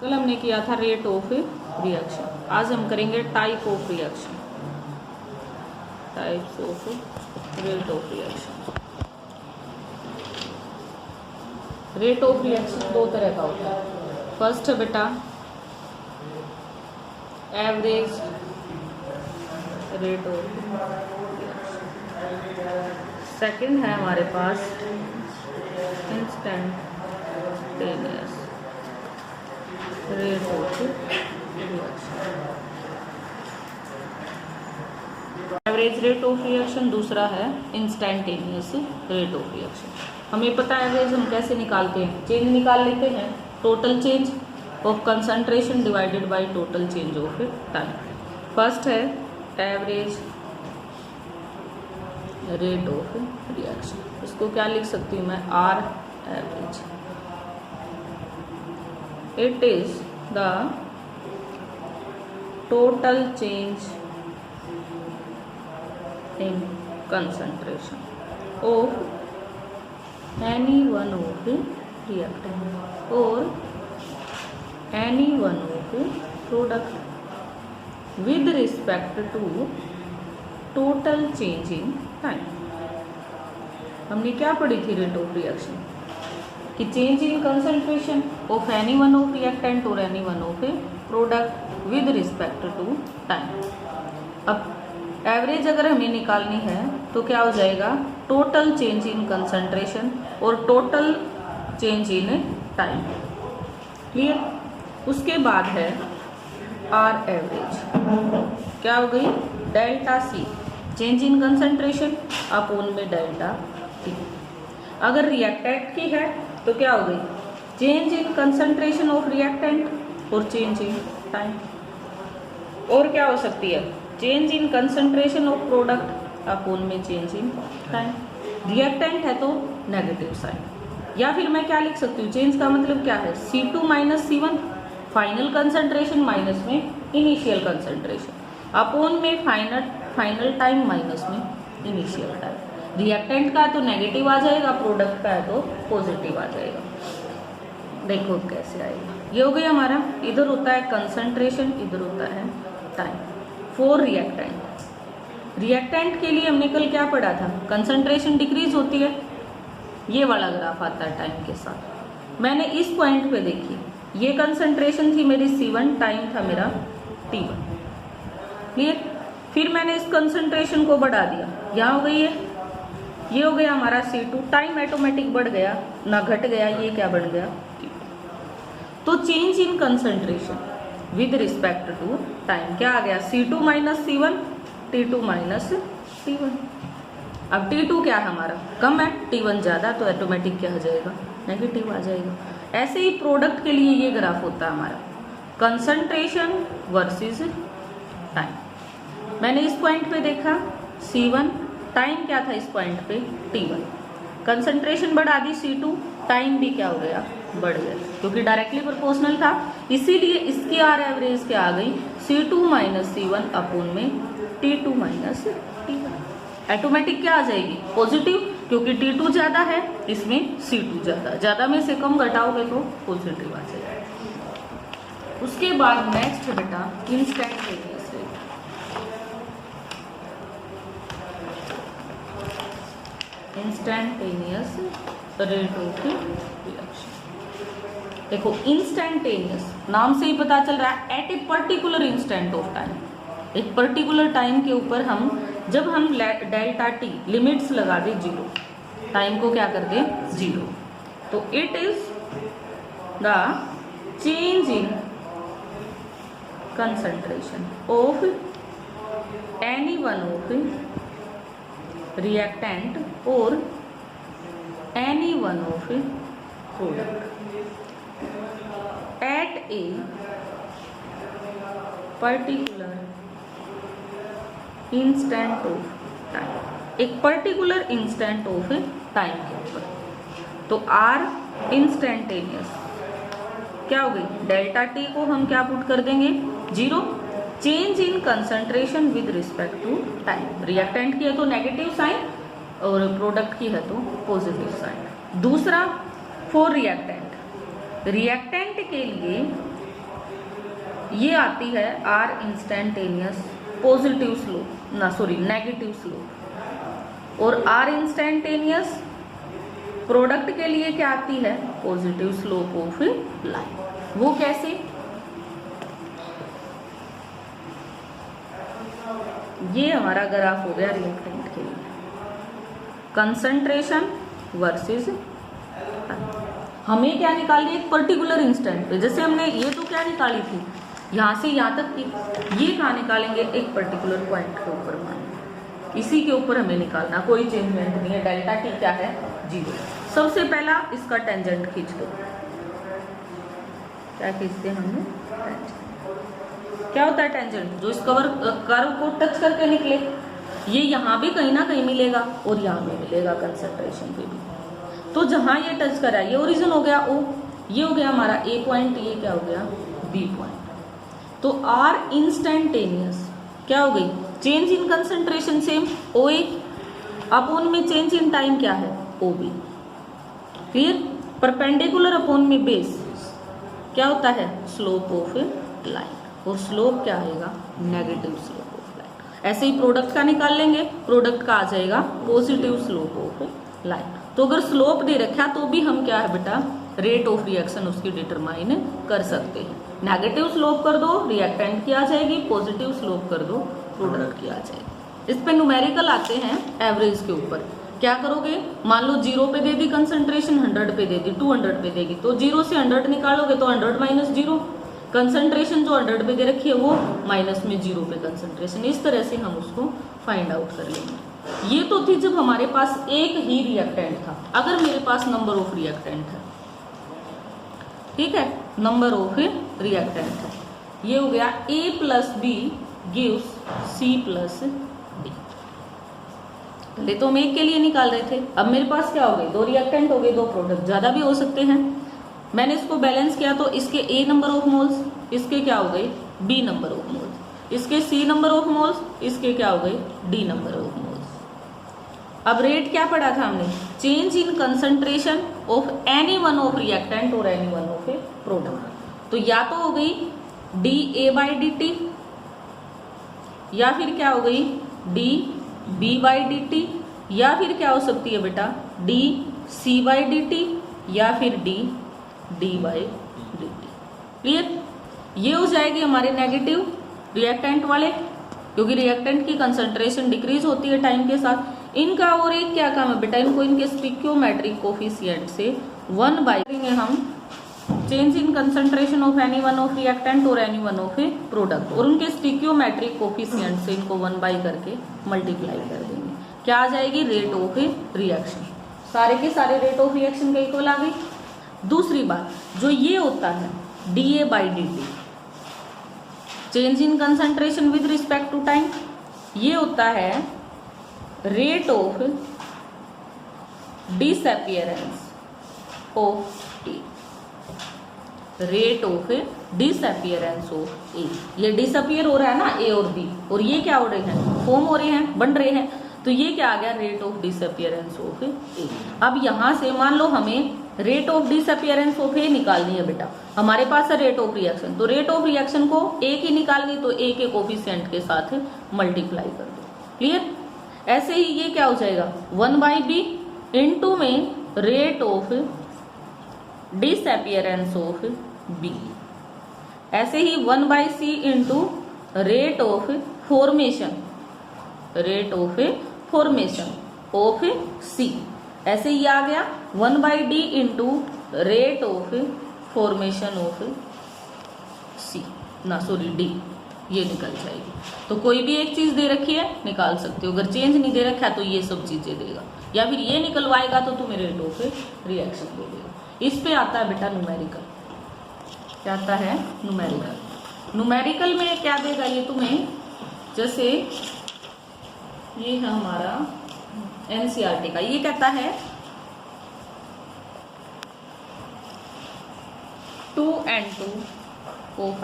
कल हमने किया था रेट ऑफ रिएक्शन, आज हम करेंगे type of reaction, types of rate of reaction. Rate of reaction दो तरह का होता है। फर्स्ट है बेटा average rate of reaction, second है हमारे पास instantaneous rate of reaction. Average rate of reaction, दूसरा है इंस्टेंटेनियस रेट ऑफ रिएक्शन। हमें पता है एवरेज हम कैसे निकालते हैं, चेंज निकाल लेते हैं, total change of concentration divided by total change of time. First है एवरेज रेट ऑफ रिएक्शन, इसको क्या लिख सकती हूँ मैं, R average. It is the total change in concentration of any one of the reactant or any one of the product with respect to total change in time। हमने क्या पढ़ी थी रेट ऑफ रिएक्शन कि change in concentration of any one of reactant और any one of a product with respect to time. अब average अगर हमें निकालनी है तो क्या हो जाएगा, टोटल चेंज इन कंसंट्रेशन और total change in time. Clear. उसके बाद है आर एवरेज, क्या हो गई, delta C change in concentration upon में डेल्टा टी। अगर रिएक्टेंट की है तो क्या हो गई, change in concentration of reactant और चेंज इन टाइम। और क्या हो सकती है, change in concentration of product upon में चेंज इन टाइम। रिएक्टेंट है तो नेगेटिव साइन, या फिर मैं क्या लिख सकती हूँ, चेंज का मतलब क्या है, C2 minus C1 final concentration minus में इनिशियल कंसंट्रेशन अपोन में फाइनल टाइम माइनस में इनिशियल टाइम। रिएक्टेंट का है तो नेगेटिव आ जाएगा, प्रोडक्ट का है तो पॉजिटिव आ जाएगा। देखो कैसे आएगा, ये हो गया हमारा, इधर होता है कंसंट्रेशन, इधर होता है टाइम। फॉर रिएक्टेंट, रिएक्टेंट के लिए हमने कल क्या पढ़ा था, कंसंट्रेशन डिक्रीज होती है, ये वाला ग्राफ आता है टाइम के साथ। मैंने इस पॉइंट पे देखी, ये कंसंट्रेशन थी मेरी C1, टाइम था मेरा T1। क्लियर। फिर मैंने इस कंसंट्रेशन को बढ़ा दिया, यहाँ हो गई है, ये हो गया हमारा C2, टाइम ऑटोमेटिक बढ़ गया ना घट गया, ये क्या बन गया T2। तो change in concentration with respect to time क्या आ गया, C2 minus C1, T2 minus T1। अब T2 क्या है हमारा, कम है, T1 ज्यादा, तो ऑटोमेटिक क्या हो जाएगा, नेगेटिव आ जाएगा। ऐसे ही प्रोडक्ट के लिए ये ग्राफ होता है हमारा, कंसंट्रेशन वर्सेस टाइम। मैंने इस पॉइंट पे देखा C1, टाइम क्या था इस पॉइंट पे T1, कंसंट्रेशन बढ़ा दी C2, टाइम भी क्या हो गया, बढ़ गया, क्योंकि डायरेक्टली प्रोपोर्शनल था। इसीलिए इसकी आर एवरेज क्या आ गई, C2 माइनस C1 अपोन में T2 माइनस T1। ऑटोमेटिक क्या आ जाएगी, पॉजिटिव, क्योंकि T2 ज्यादा है, इसमें C2 ज्यादा, ज्यादा में से कम घटाओगे तो पॉजिटिव आ जाएगा। उसके बाद नेक्स्ट है बेटा instantaneous rate. Instantaneous rate of reaction. देखो इंस्टेंटेनियस नाम से ही पता चल रहा है, at a particular instant of time, एक पर्टिकुलर टाइम के ऊपर हम, जब हम डेल्टा टी लिमिट्स लगा दे जीरो, टाइम को क्या कर दे जीरो, तो it is the change in concentration of any one of reactant और any one of a product at a particular instant of time, एक पर्टिकुलर इंस्टेंट ऑफ टाइम के ऊपर। तो आर इंस्टेंटेनियस क्या हो गई, डेल्टा टी को हम क्या पुट कर देंगे, zero. Change in concentration with respect to time, reactant की है तो नेगेटिव साइन और प्रोडक्ट की है तो पॉजिटिव साइन। दूसरा फॉर रिएक्टेंट, रिएक्टेंट के लिए ये आती है r instantaneous positive slope negative slope, और आर इंस्टेंटेनियस प्रोडक्ट के लिए क्या आती है, पॉजिटिव स्लोप ऑफ लाइन। वो कैसे, ये हमारा ग्राफ हो गया रिएक्टेंट के लिए, कंसंट्रेशन वर्सेस हमें क्या निकाली एक पर्टिकुलर इंस्टेंट पे, जैसे हमने ये तो क्या निकाली थी यहाँ से यहाँ तक की, ये कहाँ निकालेंगे एक पर्टिकुलर पॉइंट के ऊपर, मान इसी के ऊपर हमें निकालना, कोई चेंजमेंट नहीं है, डेल्टा टी क्या है 0। सबसे पहला इसका टेंजेंट खींच दो, क्या खींचते हैं हमने टेंजेंट। क्या होता है टेंजेंट, जो इस कर्व को टच करके निकले, ये यहाँ भी कहीं ना कहीं मिलेगा और यहाँ भी मिलेगा कंसंट्रेशन पे भी। तो जहां ये टच करा ये ओरिजिन हो गया O, ये हो गया हमारा A पॉइंट, ये क्या हो गया B पॉइंट। तो R इंस्टेंटेनियस क्या हो गई, change in concentration same OA, upon में चेंज इन टाइम क्या है OB, फिर परपेंडिकुलर अपॉन में बेस क्या होता है स्लोप ऑफ लाइन, और स्लोप क्या आएगा नेगेटिव स्लोप ऑफ लाइन। ऐसे ही प्रोडक्ट का निकाल लेंगे, प्रोडक्ट का आ जाएगा पॉजिटिव स्लोप ऑफ लाइन। तो अगर स्लोप दे रखा तो भी हम क्या है बेटा रेट ऑफ रिएक्शन उसकी डिटरमाइन कर सकते हैं। नेगेटिव स्लोप कर दो रिएक्टेंट की आ जाएगी, पॉजिटिव स्लोप कर दो प्रोडक्ट की आ जाएगी। इस पे न्यूमेरिकल आते हैं एवरेज के ऊपर। क्या करोगे, मान लो 0 पे दे दी कंसंट्रेशन, 100 पे दे दी, 200 पे देगी, तो 0 से 100 निकालोगे तो 100 माइनस 0, कंसंट्रेशन जो 100 पे दे रखी है वो माइनस में 0 पे कंसंट्रेशन। इस तरह से हम उसको फाइंड आउट कर लेंगे। ये तो थी जब हमारे पास एक ही रिएक्टेंट था। अगर मेरे पास नंबर ऑफ रिएक्टेंट है, ठीक है, नंबर ऑफ रिएक्टेंट है, ये हो गया A plus B gives C plus D। पहले तो हम एक के लिए निकाल रहे थे, अब मेरे पास क्या हो गए 2 रिएक्टेंट हो गए, 2 प्रोडक्ट, ज्यादा भी हो सकते हैं। मैंने इसको बैलेंस किया तो इसके A नंबर ऑफ मोल्स, इसके क्या हो गए B नंबर ऑफ मोल्स, इसके C नंबर ऑफ मोल्स, इसके क्या हो गए D नंबर ऑफ मोल्स। अब रेट क्या पढ़ा था हमने, change in concentration of any one of reactant और any one of a product. तो या तो हो गई dA/dt, या फिर क्या हो गई dB/dt, या फिर क्या हो सकती है बेटा dC/dt, या फिर dD/dt। क्लियर, ये हो जाएगी हमारे नेगेटिव रिएक्टेंट वाले, क्योंकि रिएक्टेंट की कंसंट्रेशन डिक्रीज होती है टाइम के साथ। इनका और एक क्या काम है बेटा, इनको इनके स्टिक्योमेट्रिक कोफिशिएंट से 1 बाई करेंगे हम, change in concentration of any one of reactant और any one of a product, और उनके स्टिक्योमेट्रिक कोफिशिएंट से इनको 1 बाई करके मल्टीप्लाई कर देंगे। क्या आ जाएगी रेट ऑफ ए रिएक्शन, सारे के सारे रेट ऑफ रिएक्शन के इक्वल आ गई। दूसरी बात, जो ये होता है dA/dt, change in concentration with respect to time, ये होता है rate of disappearance of A, rate of disappearance of A। ये डिसअपियर हो रहा है ना A और B, और ये क्या हो रहे हैं फॉर्म हो रहे हैं, बन रहे हैं, तो ये क्या आ गया rate of disappearance of A। अब यहां से मान लो हमें rate of disappearance of A निकालनी है बेटा, हमारे पास है रेट ऑफ रिएक्शन, तो रेट ऑफ रिएक्शन को A की निकालनी, तो A के कोफिशिएंट के साथ मल्टीप्लाई कर दो। क्लियर, ऐसे ही ये क्या हो जाएगा 1/B इंटू में rate of disappearance of B, ऐसे ही 1/C into rate of formation of C, ऐसे ही आ गया 1/D into rate of formation of D, ये निकल जाएगी। तो कोई भी एक चीज दे रखी है निकाल सकते हो, अगर चेंज नहीं दे रखा है तो ये सब चीजें देगा, या फिर ये निकलवाएगा तो तुम्हें रेट ऑफ रिएक्शन दे देगा। इस पे आता है बेटा न्यूमेरिकल, क्या आता है न्यूमेरिकल। न्यूमेरिकल में क्या देगा ये तुम्हें, जैसे ये है हमारा NCERT का, ये कहता है 2N2O5